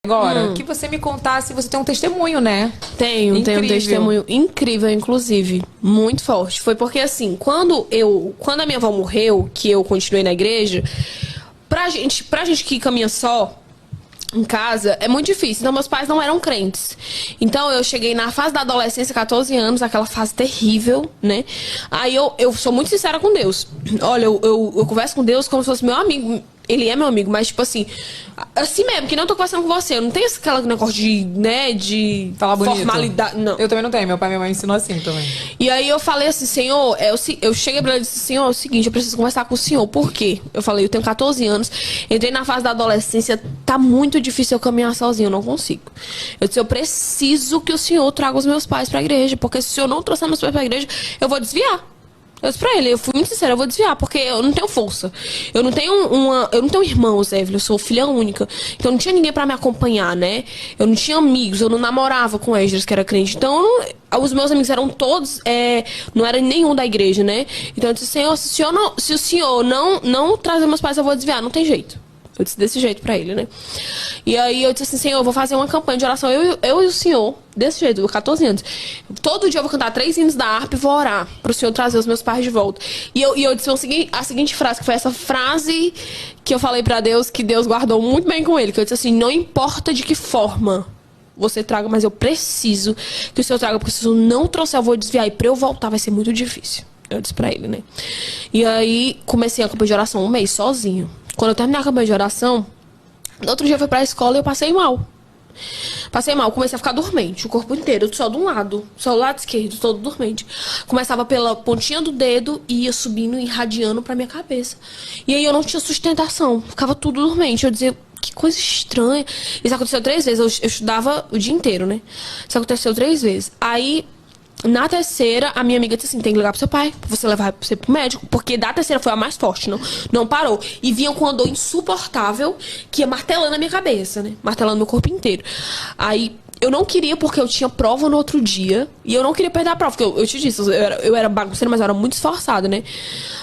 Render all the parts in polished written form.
Agora, que você me contasse, você tem um testemunho, né? Tenho um testemunho incrível, inclusive, muito forte. Foi porque, assim, quando a minha avó morreu, que eu continuei na igreja, pra gente que caminha só em casa, é muito difícil. Então, meus pais não eram crentes. Então, eu cheguei na fase da adolescência, 14 anos, aquela fase terrível, né? Aí, eu sou muito sincera com Deus. Olha, eu converso com Deus como se fosse meu amigo. Ele é meu amigo, mas, tipo assim mesmo, que não tô conversando com você. Eu não tenho aquele negócio de, né, de falar bonito. Formalidade, não. Eu também não tenho, meu pai e minha mãe me ensinou assim também. E aí eu falei assim, Senhor, eu cheguei pra ele e disse, Senhor, é o seguinte, eu preciso conversar com o Senhor. Por quê? Eu falei, eu tenho 14 anos, entrei na fase da adolescência, tá muito difícil eu caminhar sozinho, eu não consigo. Eu disse, eu preciso que o Senhor traga os meus pais pra igreja, porque se o Senhor não trouxer meus pais pra igreja, eu vou desviar. Eu disse pra ele, eu fui muito sincera, eu vou desviar, porque eu não tenho força. Eu não tenho irmãos, Evelyn, eu sou filha única. Então não tinha ninguém pra me acompanhar, né? Eu não tinha amigos, eu não namorava com Esdras, que era crente. Então, os meus amigos eram todos, não era nenhum da igreja, né? Então eu disse, Senhor, se o Senhor não trazer meus pais, eu vou desviar, não tem jeito. Eu disse desse jeito pra ele, né? E aí eu disse assim, Senhor, eu vou fazer uma campanha de oração, eu e o Senhor, desse jeito, eu 14 anos. Todo dia eu vou cantar 3 hinos da harpa e vou orar pro Senhor trazer os meus pais de volta. E eu disse a seguinte frase, que foi essa frase que eu falei pra Deus, que Deus guardou muito bem com ele, que eu disse assim, não importa de que forma você traga, mas eu preciso que o Senhor traga, porque se o Senhor não trouxer, eu vou desviar, e pra eu voltar vai ser muito difícil. Eu disse pra ele, né? E aí comecei a campanha de oração 1 mês, sozinho. Quando eu terminei a campanha de oração, no outro dia eu fui pra escola e eu passei mal. Comecei a ficar dormente, o corpo inteiro, só de um lado, só o lado esquerdo, todo dormente. Começava pela pontinha do dedo e ia subindo e irradiando pra minha cabeça. E aí eu não tinha sustentação, ficava tudo dormente. Eu dizia, que coisa estranha. Isso aconteceu 3 vezes, eu estudava o dia inteiro, né? Isso aconteceu 3 vezes. Aí, na terceira, a minha amiga disse assim, tem que ligar pro seu pai, pra você levar você pro médico, porque da terceira foi a mais forte, não parou. E vinha com uma dor insuportável, que ia martelando a minha cabeça, né? Martelando meu corpo inteiro. Aí, eu não queria, porque eu tinha prova no outro dia, e eu não queria perder a prova, porque eu te disse, eu era bagunceira, mas eu era muito esforçada, né?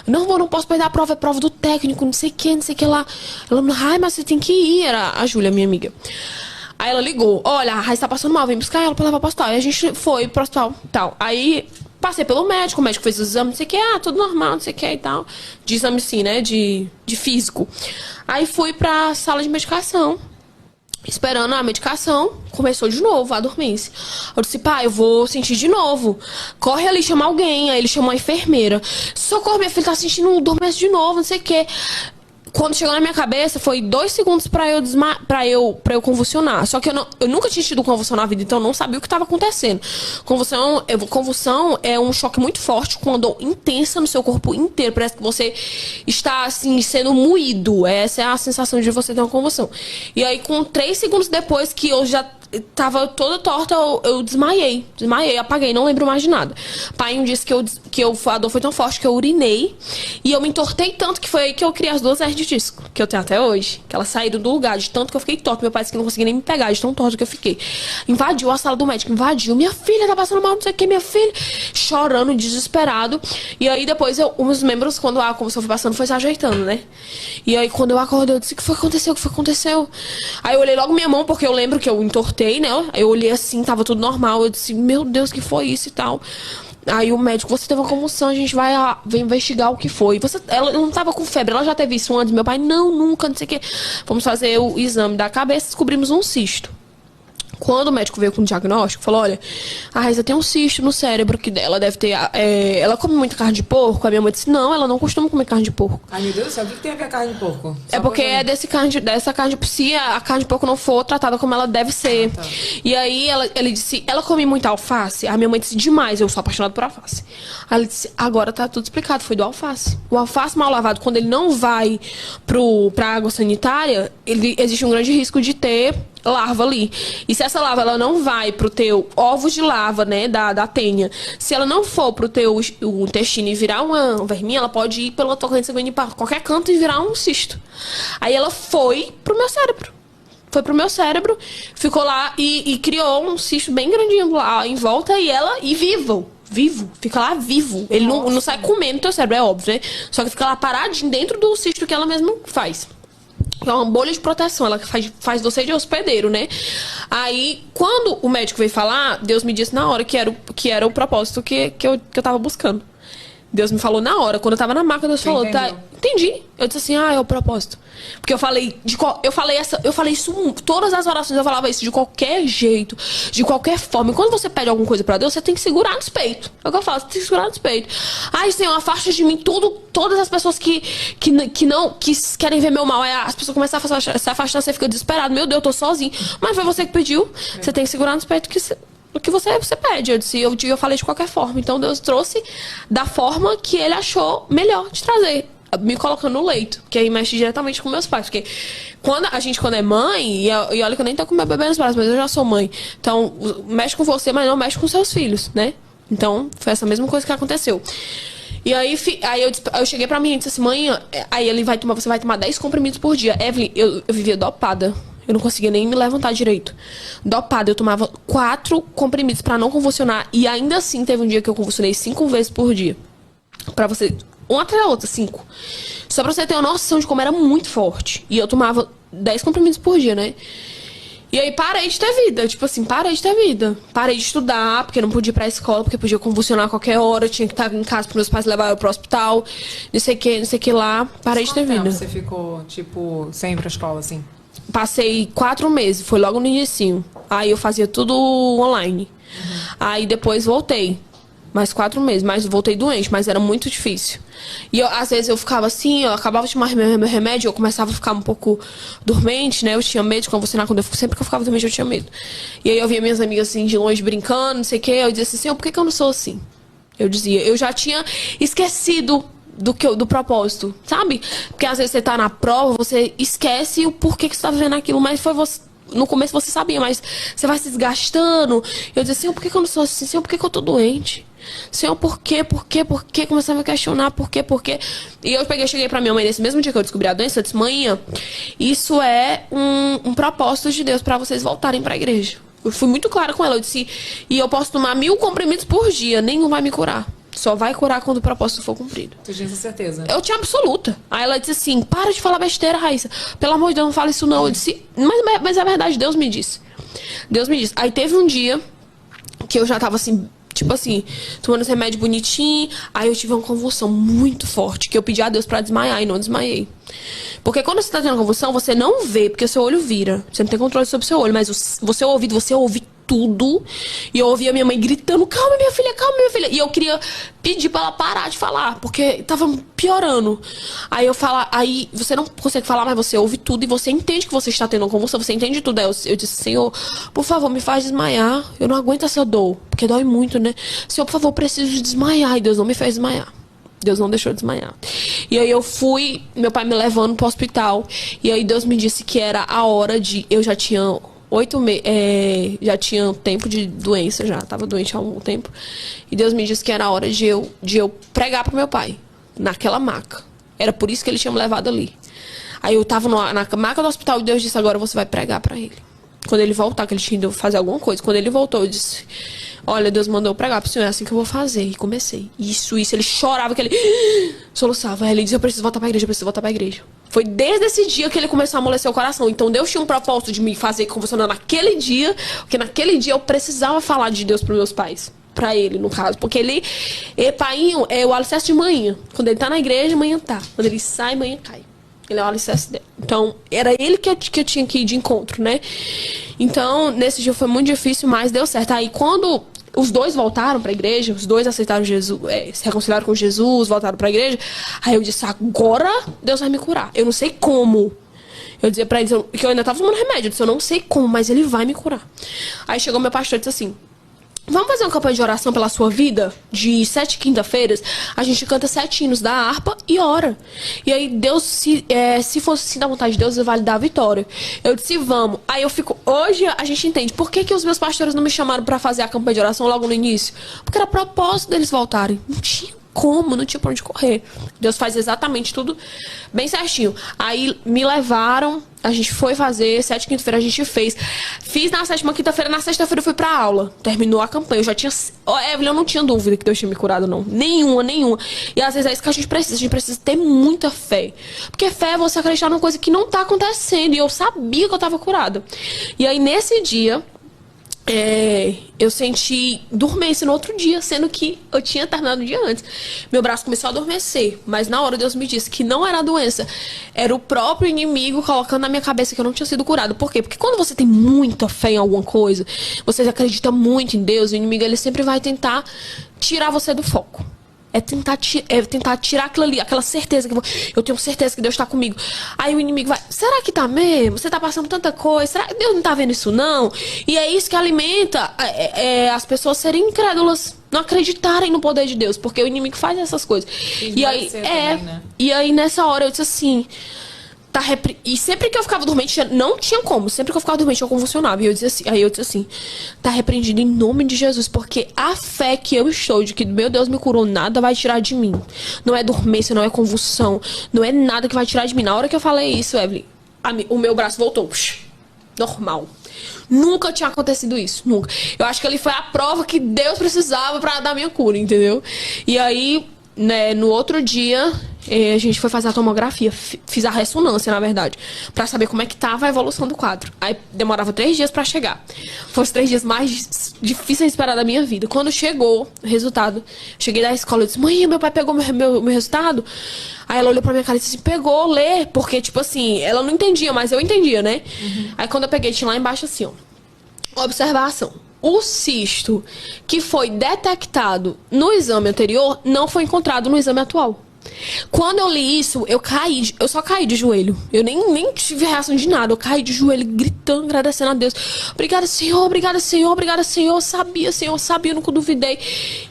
Não posso perder a prova, é prova do técnico, não sei o que lá. Ela, ai, mas você tem que ir, era a Júlia, minha amiga. Aí ela ligou, olha, a Raíssa tá passando mal, vem buscar ela pra levar pro hospital. Aí a gente foi pro hospital e tal. Aí passei pelo médico, o médico fez os exames, não sei o que, tudo normal, não sei o que e tal. De exame sim, né, de físico. Aí fui pra sala de medicação, esperando a medicação, começou de novo a dormência. Eu disse, pai, eu vou sentir de novo. Corre ali, chama alguém. Aí ele chamou a enfermeira. Socorro, minha filha tá sentindo dormência de novo, não sei o que. Quando chegou na minha cabeça, foi 2 segundos pra eu convulsionar. Só que eu nunca tinha tido convulsão na vida, então eu não sabia o que estava acontecendo. Convulsão é um choque muito forte, com uma dor intensa no seu corpo inteiro. Parece que você está, assim, sendo moído. Essa é a sensação de você ter uma convulsão. E aí, com 3 segundos depois que eu já tava toda torta, eu desmaiei, apaguei, não lembro mais de nada. Pai disse que a dor foi tão forte que eu urinei e eu me entortei tanto que foi aí que eu criei as 2 hernias de disco, que eu tenho até hoje, que elas saíram do lugar, de tanto que eu fiquei torta. Meu pai disse que não conseguia nem me pegar, de tão torta que eu fiquei. Invadiu a sala do médico, minha filha tá passando mal, não sei o que, minha filha, chorando, desesperado. E aí depois os membros, quando a convulsão foi passando, foi se ajeitando, né? E aí quando eu acordei, eu disse, o que foi que aconteceu? Aí eu olhei logo minha mão, porque eu lembro que eu entortei, né? Eu olhei assim, tava tudo normal. Eu disse, meu Deus, que foi isso e tal. Aí o médico, você teve uma convulsão, a gente vai investigar o que foi. Ela não tava com febre, ela já teve isso antes. Meu pai, não, nunca, não sei o que. Vamos fazer o exame da cabeça, descobrimos um cisto. Quando o médico veio com o diagnóstico, falou, olha, a Raíssa tem um cisto no cérebro, que ela deve ter... ela come muita carne de porco. A minha mãe disse, não, ela não costuma comer carne de porco. Ai, meu Deus do céu, o que tem a ver com a carne de porco? É porque é dessa carne de porco, se a carne de porco não for tratada como ela deve ser. Tá. E aí, ele disse, ela come muita alface? A minha mãe disse, demais, eu sou apaixonada por alface. Aí ela disse, agora tá tudo explicado, foi do alface. O alface mal lavado, quando ele não vai pra água sanitária, existe um grande risco de ter larva ali. E se essa larva ela não vai pro teu ovos de larva, né, da tenha, se ela não for pro teu o intestino e virar uma verminha, ela pode ir pela tua corrente sanguínea para qualquer canto e virar um cisto. Aí ela foi pro meu cérebro. Ficou lá e criou um cisto bem grandinho lá em volta e vivo, fica lá vivo. Ele não sai comendo teu cérebro, é óbvio, né? Só que fica lá paradinho dentro do cisto que ela mesma faz. É uma bolha de proteção, ela faz você de hospedeiro, né? Aí, quando o médico veio falar, Deus me disse na hora que era o propósito que eu tava buscando. Deus me falou na hora, quando eu tava na maca, Deus falou, tá, entendi. Eu disse assim, é o propósito. Porque eu falei isso, todas as orações eu falava isso de qualquer jeito, de qualquer forma. E quando você pede alguma coisa pra Deus, você tem que segurar nos peitos. É o que eu falo, você tem que segurar nos peitos. Ai, Senhor, afasta de mim todas as pessoas que querem ver meu mal. Aí as pessoas começam a se afastar, você fica desesperado. Meu Deus, eu tô sozinho. Mas foi você que pediu. Você tem que segurar nos peitos o que você pede. Eu falei de qualquer forma. Então Deus trouxe da forma que ele achou melhor de trazer, me colocando no leito, que aí mexe diretamente com meus pais, porque quando é mãe, e olha que eu nem tô com meu bebê nos braços, mas eu já sou mãe, então mexe com você, mas não mexe com seus filhos, né? Então foi essa mesma coisa que aconteceu. E aí eu cheguei pra mim e disse assim, mãe, aí você vai tomar 10 comprimidos por dia. Evelyn, eu vivia dopada. Eu não conseguia nem me levantar direito. Dopada, eu tomava 4 comprimidos pra não convulsionar. E ainda assim, teve um dia que eu convulsionei 5 vezes por dia. Pra você... Uma atrás da outra, 5. Só pra você ter uma noção de como era muito forte. E eu tomava 10 comprimidos por dia, né? E aí parei de ter vida. Tipo assim, parei de ter vida. Parei de estudar, porque não podia ir pra escola, porque podia convulsionar a qualquer hora. Tinha que estar em casa pros meus pais levarem eu pro hospital. Não sei o que lá. Parei de ter vida. Você ficou, tipo, sem ir pra escola, assim? Passei 4 meses, foi logo no inicinho. Aí eu fazia tudo online. Aí depois voltei. Mais 4 meses, mas voltei doente, mas era muito difícil. E às vezes eu ficava assim, eu acabava de tomar meu remédio, eu começava a ficar um pouco dormente, né? Eu tinha medo de convulsionar, sempre que eu ficava dormente eu tinha medo. E aí eu via minhas amigas assim, de longe, brincando, não sei o quê. Eu dizia assim, Senhor, por que eu não sou assim? Eu dizia, eu já tinha esquecido do propósito, sabe? Porque às vezes você tá na prova, você esquece o porquê que você tá vivendo aquilo, mas foi você. No começo você sabia, mas você vai se desgastando. Eu dizia, Senhor, por que eu não sou assim? Senhor, por que eu tô doente? Senhor, por quê? Começava a questionar, por quê? E eu cheguei pra minha mãe nesse mesmo dia que eu descobri a doença. Eu disse, mãe, isso é um propósito de Deus pra vocês voltarem pra igreja. Eu fui muito clara com ela. Eu disse, e eu posso tomar 1000 comprimidos por dia, nenhum vai me curar. Só vai curar quando o propósito for cumprido. Você tinha certeza? Eu tinha absoluta. Aí ela disse assim, para de falar besteira, Raíssa. Pelo amor de Deus, não fala isso não. Eu disse, mas é verdade, Deus me disse. Deus me disse. Aí teve um dia que eu já tava assim, tipo assim, tomando esse remédio bonitinho. Aí eu tive uma convulsão muito forte, que eu pedi a Deus pra desmaiar e não desmaiei. Porque quando você tá tendo convulsão, você não vê, porque o seu olho vira. Você não tem controle sobre o seu olho, mas o seu ouvido, você ouve tudo. E eu ouvia minha mãe gritando, calma minha filha, calma minha filha. E eu queria pedir pra ela parar de falar, porque tava piorando. Aí você não consegue falar, mas você ouve tudo e você entende que você está tendo uma convulsão, você entende tudo. Aí eu disse, Senhor, por favor, me faz desmaiar. Eu não aguento essa dor, porque dói muito, né? Senhor, por favor, eu preciso desmaiar. E Deus não me fez desmaiar. Deus não deixou de desmaiar. E aí eu fui, meu pai me levando pro hospital. E aí Deus me disse que era a hora de... Eu já tinha 8 meses... já tinha tempo de doença, já. Tava doente há algum tempo. E Deus me disse que era a hora de eu pregar pro meu pai. Naquela maca. Era por isso que ele tinha me levado ali. Aí eu tava na maca do hospital e Deus disse, agora você vai pregar pra ele. Quando ele voltar, que ele tinha ido fazer alguma coisa. Quando ele voltou, eu disse... Olha, Deus mandou eu pregar pro Senhor, é assim que eu vou fazer. E comecei. Isso. Ele chorava, que ele soluçava. Aí ele dizia, eu preciso voltar pra igreja, Foi desde esse dia que ele começou a amolecer o coração. Então Deus tinha um propósito de me fazer convulsionar naquele dia, porque naquele dia eu precisava falar de Deus pros meus pais. Pra ele, no caso. Porque painho é o alicerce de manhã. Quando ele tá na igreja, manhã tá. Quando ele sai, manhã cai. Ele é o alicerce dele. Então, era ele que eu tinha que ir de encontro, né? Então, nesse dia foi muito difícil, mas deu certo. Aí, quando os dois voltaram pra igreja, os dois aceitaram Jesus, se reconciliaram com Jesus, voltaram pra igreja, aí eu disse, agora Deus vai me curar. Eu não sei como. Eu dizia pra eles, que eu ainda tava tomando remédio. Eu disse, eu não sei como, mas ele vai me curar. Aí chegou meu pastor e disse assim, vamos fazer uma campanha de oração pela sua vida? De 7 quinta-feiras, a gente canta 7 hinos da harpa e ora. E aí Deus, se fosse assim da vontade de Deus, ele vai lhe dar a vitória. Eu disse, vamos. Aí eu fico, hoje a gente entende, por que os meus pastores não me chamaram pra fazer a campanha de oração logo no início? Porque era propósito deles voltarem. Não tinha como, não tinha pra onde correr. Deus faz exatamente tudo bem certinho. Aí me levaram, a gente foi fazer, 7ª quinta-feira a gente fez. Fiz na 7ª quinta-feira, na sexta-feira eu fui pra aula. Terminou a campanha, eu já tinha... Evelyn, eu não tinha dúvida que Deus tinha me curado, não. Nenhuma. E às vezes é isso que a gente precisa ter muita fé. Porque fé é você acreditar numa coisa que não tá acontecendo. E eu sabia que eu tava curada. E aí, nesse dia... eu senti dormência no outro dia, sendo que eu tinha terminado o dia antes. Meu braço começou a adormecer, mas na hora Deus me disse que não era a doença, era o próprio inimigo colocando na minha cabeça que eu não tinha sido curado. Por quê? Porque quando você tem muita fé em alguma coisa, você acredita muito em Deus, o inimigo ele sempre vai tentar tirar você do foco. É tentar tirar aquilo ali, aquela certeza que eu tenho certeza que Deus está comigo. Aí o inimigo vai, será que tá mesmo? Você tá passando tanta coisa, será que Deus não tá vendo isso não? E é isso que alimenta as pessoas serem incrédulas, não acreditarem no poder de Deus, porque o inimigo faz essas coisas. E aí, também, né? E aí nessa hora eu disse assim, e sempre que eu ficava dormente, não tinha como. Sempre que eu ficava dormente, eu convulsionava. E eu dizia assim, aí eu disse assim, tá repreendido em nome de Jesus, porque a fé que eu estou de que meu Deus me curou, nada vai tirar de mim. Não é dormência, não é convulsão, não é nada que vai tirar de mim. Na hora que eu falei isso, Evelyn, o meu braço voltou. Normal. Nunca tinha acontecido isso, nunca. Eu acho que ali foi a prova que Deus precisava pra dar minha cura, entendeu? E aí, né, no outro dia... a gente foi fazer a tomografia, fiz a ressonância, na verdade, pra saber como é que tava a evolução do quadro. Aí demorava 3 dias pra chegar. Foi os 3 dias mais difíceis de esperar da minha vida. Quando chegou o resultado, cheguei da escola, eu disse, mãe, meu pai pegou meu resultado? Aí ela olhou pra minha cara e disse assim, pegou, lê. Porque, tipo assim, ela não entendia, mas eu entendia, né? Aí quando eu peguei, tinha lá embaixo assim, ó, observação. O cisto que foi detectado no exame anterior não foi encontrado no exame atual. Quando eu li isso, eu só caí de joelho. Eu nem tive reação de nada. Eu caí de joelho, gritando, agradecendo a Deus. Obrigada, Senhor, obrigada, Senhor, obrigada, Senhor. Eu sabia, nunca duvidei.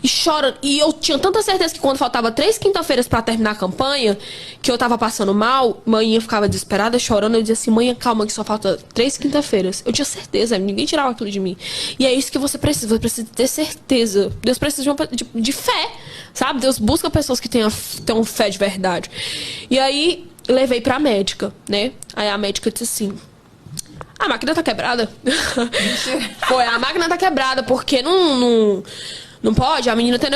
E chorando. E eu tinha tanta certeza que quando faltava 3 quinta-feiras pra terminar a campanha, que eu tava passando mal, manhã ficava desesperada, chorando. Eu dizia assim, manhã, calma, que só falta 3 quinta-feiras. Eu tinha certeza, ninguém tirava aquilo de mim. E é isso que você precisa ter certeza. Deus precisa de fé, sabe? Deus busca pessoas que tenham fé de verdade. E aí, levei pra médica, né? Aí a médica disse assim, a máquina tá quebrada. Foi, a máquina tá quebrada, porque não pode, a menina tem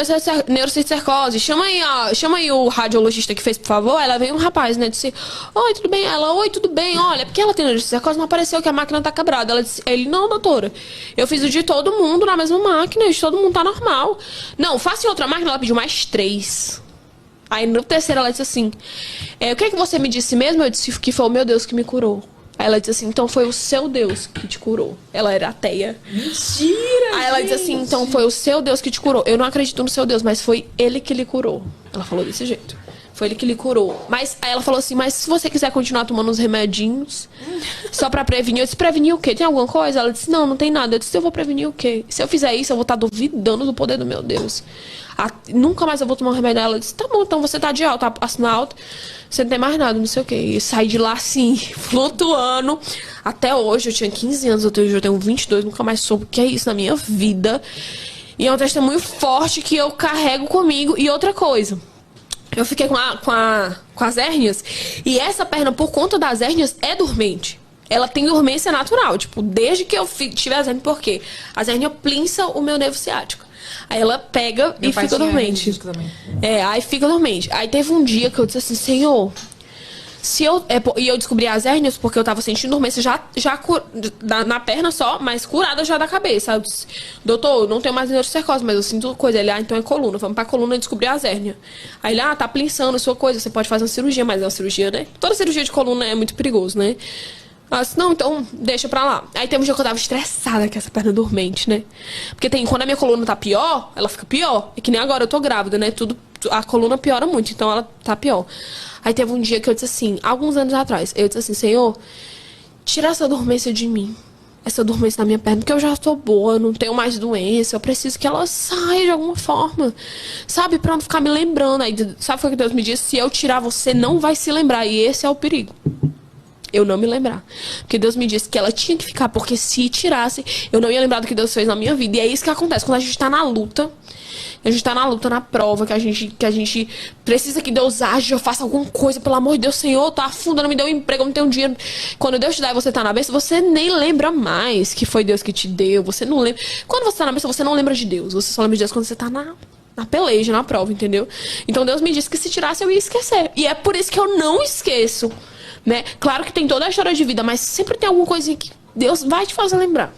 neurocicercose. Chama aí o radiologista que fez, por favor. Ela veio um rapaz, né? Disse, oi, tudo bem? Ela, oi, tudo bem? Olha, porque ela tem neurocicercose, não apareceu que a máquina tá quebrada. Ele, não, doutora. Eu fiz o de todo mundo na mesma máquina, de todo mundo tá normal. Não, faça em outra máquina, ela pediu mais 3. Aí no terceiro ela disse assim, o que é que você me disse mesmo? Eu disse que foi o meu Deus que me curou. Aí ela disse assim, então foi o seu Deus que te curou. Ela era ateia. Mentira! Aí ela disse assim, então foi o seu Deus que te curou. Eu não acredito no seu Deus, mas foi ele que lhe curou. Ela falou desse jeito. Foi ele que lhe curou. Mas aí ela falou assim, mas se você quiser continuar tomando uns remedinhos só pra prevenir. Eu disse, prevenir o quê? Tem alguma coisa? Ela disse, não tem nada. Eu disse, eu vou prevenir o quê? Se eu fizer isso, eu vou estar duvidando do poder do meu Deus. Nunca mais eu vou tomar um remédio. Ela disse, tá bom, então você tá de alta, assina alta, você não tem mais nada, não sei o quê. E saí de lá assim, flutuando. Até hoje, eu tinha 15 anos, hoje eu tenho 22, nunca mais soube o que é isso na minha vida. E é um testemunho forte que eu carrego comigo. E outra coisa, eu fiquei com as hérnias, e essa perna, por conta das hérnias, é dormente. Ela tem dormência natural, tipo, desde que eu tive as hérnias, por quê? As hérnias pinçam o meu nervo ciático. Aí ela pega e fica dormente. Aí fica dormente. Aí teve um dia que eu disse assim, Senhor, e eu descobri as hérnias porque eu tava sentindo dormência na perna só, mas curada já da cabeça. Eu disse, doutor, eu não tenho mais neurocicercose, mas eu sinto coisa. Ele, então é coluna. Vamos pra coluna e descobrir as hérnias. Aí ele, tá pinçando sua coisa, você pode fazer uma cirurgia, mas é uma cirurgia, né? Toda cirurgia de coluna é muito perigoso, né? Eu disse, não, então deixa pra lá. Aí teve um dia que eu tava estressada com essa perna dormente, né? Porque quando a minha coluna tá pior, ela fica pior. É que nem agora eu tô grávida, né? A coluna piora muito, então ela tá pior. Aí teve um dia que eu disse assim, alguns anos atrás, eu disse assim, Senhor, tira essa dormência de mim. Essa dormência da minha perna, porque eu já tô boa, não tenho mais doença, eu preciso que ela saia de alguma forma. Sabe, pra não ficar me lembrando. Aí, sabe o que Deus me disse? Se eu tirar, você não vai se lembrar. E esse é o perigo. Eu não me lembrar. Porque Deus me disse que ela tinha que ficar, porque se tirasse, eu não ia lembrar do que Deus fez na minha vida. E é isso que acontece. Quando a gente tá na luta, A gente tá na luta, na prova, que a gente precisa que Deus aja, faça alguma coisa, pelo amor de Deus, Senhor, tá afundando, me deu um emprego, eu não tenho dinheiro. Quando Deus te dá e você tá na bênção, você nem lembra mais que foi Deus que te deu, você não lembra. Quando você tá na bênção, você não lembra de Deus, você só lembra de Deus quando você tá na peleja, na prova, entendeu? Então Deus me disse que se tirasse eu ia esquecer. E é por isso que eu não esqueço, né? Claro que tem toda a história de vida, mas sempre tem alguma coisinha que Deus vai te fazer lembrar.